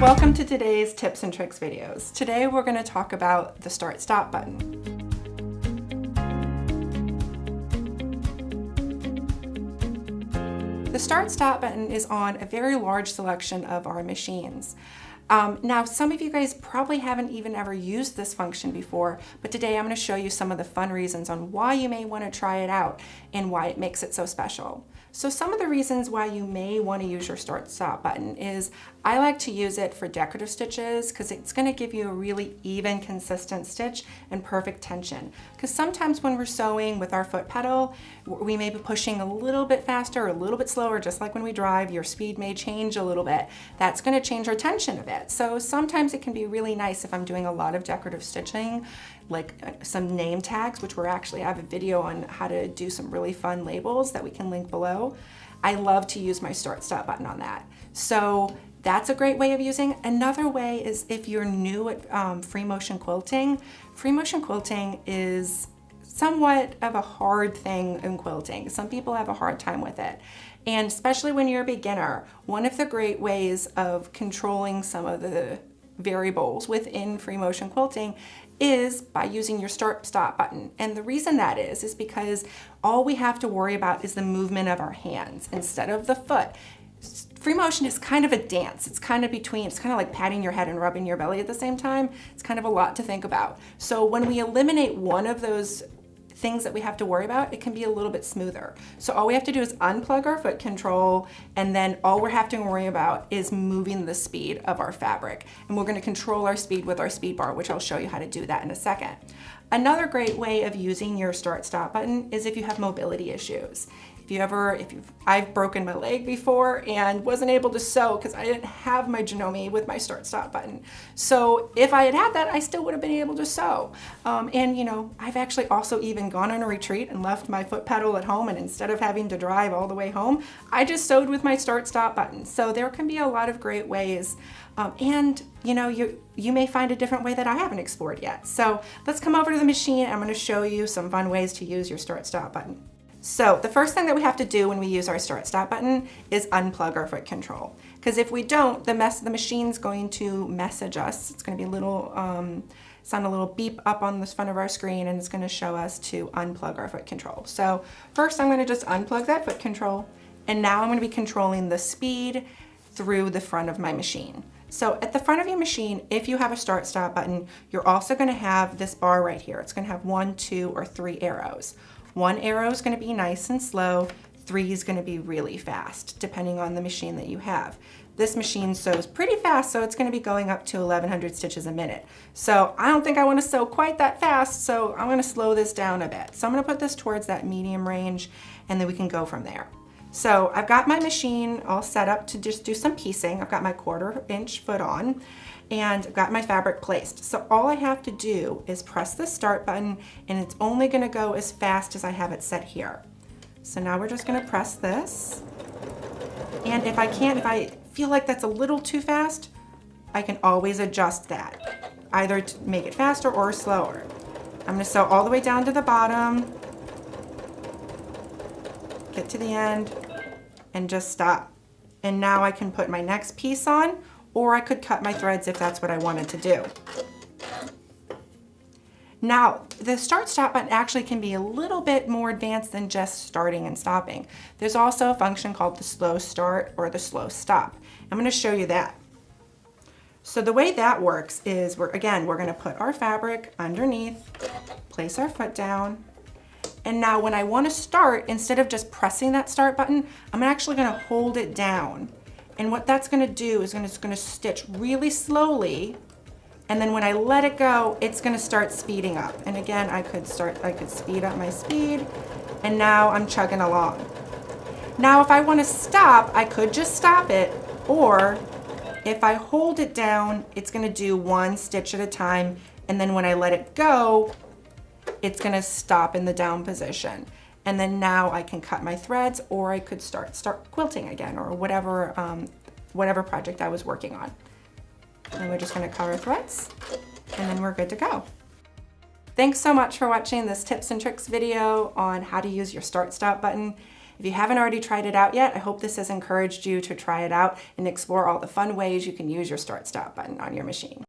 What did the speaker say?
Welcome to today's tips and tricks videos. Today we're going to talk about the start stop button. The start stop button is on a very large selection of our machines. Now, some of you guys probably haven't even ever used this function before, but today I'm going to show you some of the fun reasons on why you may want to try it out and why it makes it so special. So some of the reasons why you may want to use your start stop button is I like to use it for decorative stitches because it's going to give you a really even, consistent stitch and perfect tension. Because sometimes when we're sewing with our foot pedal, we may be pushing a little bit faster or a little bit slower, just like when we drive, your speed may change a little bit. That's going to change our tension a bit. So sometimes it can be really nice if I'm doing a lot of decorative stitching, like some name tags, which I have a video on how to do some really fun labels that we can link below. I love to use my start stop button on that. So that's a great way of using. Another way is if you're new at free motion quilting. Free motion quilting is somewhat of a hard thing in quilting. Some people have a hard time with it. And especially when you're a beginner, one of the great ways of controlling some of the variables within free motion quilting is by using your start stop button. And the reason that is because all we have to worry about is the movement of our hands instead of the foot. Free motion is kind of a dance. It's kind of like patting your head and rubbing your belly at the same time. It's kind of a lot to think about. So when we eliminate one of those things that we have to worry about, it can be a little bit smoother. So all we have to do is unplug our foot control, and then all we're having to worry about is moving the speed of our fabric. And we're going to control our speed with our speed bar, which I'll show you how to do that in a second. Another great way of using your start stop button is if you have mobility issues. I've broken my leg before and wasn't able to sew because I didn't have my Janome with my start stop button. So if I had had that, I still would have been able to sew. And you know, I've actually also even gone on a retreat and left my foot pedal at home, and instead of having to drive all the way home, I just sewed with my start stop button. So there can be a lot of great ways. And you know, you may find a different way that I haven't explored yet. So let's come over to the machine. I'm going to show you some fun ways to use your start stop button. So the first thing that we have to do when we use our start stop button is unplug our foot control. Because if we don't, the machine's going to message us. It's going to be sound a little beep up on the front of our screen, and it's going to show us to unplug our foot control. So first I'm going to just unplug that foot control, and now I'm going to be controlling the speed through the front of my machine. So at the front of your machine, if you have a start stop button, you're also going to have this bar right here. It's going to have 1, 2, or 3 arrows. 1 arrow is going to be nice and slow, 3 is going to be really fast, depending on the machine that you have. This machine sews pretty fast, so it's going to be going up to 1100 stitches a minute. So I don't think I want to sew quite that fast, so I'm going to slow this down a bit. So I'm going to put this towards that medium range, and then we can go from there. So I've got my machine all set up to just do some piecing. I've got my 1/4 inch foot on, and I've got my fabric placed. So all I have to do is press the start button, and it's only going to go as fast as I have it set here. So now we're just going to press this, and if I feel like that's a little too fast, I can always adjust that, either to make it faster or slower. I'm going to sew all the way down to the bottom, get to the end, and just stop. And now I can put my next piece on, or I could cut my threads if that's what I wanted to do. Now, the start stop button actually can be a little bit more advanced than just starting and stopping. There's also a function called the slow start or the slow stop. I'm going to show you that. So the way that works is we're going to put our fabric underneath, place our foot down, and now when I want to start, instead of just pressing that start button, I'm actually going to hold it down. And what that's going to do is it's going to stitch really slowly, and then when I let it go, it's going to start speeding up. And again, I could speed up my speed, and now I'm chugging along. Now if I want to stop, I could just stop it, or if I hold it down, it's going to do 1 stitch at a time, and then when I let it go, it's going to stop in the down position. And then now I can cut my threads, or I could start quilting again, or whatever project I was working on. And we're just going to cut our threads, and then we're good to go. Thanks so much for watching this tips and tricks video on how to use your start stop button. If you haven't already tried it out yet, I hope this has encouraged you to try it out and explore all the fun ways you can use your Start Stop button on your machine.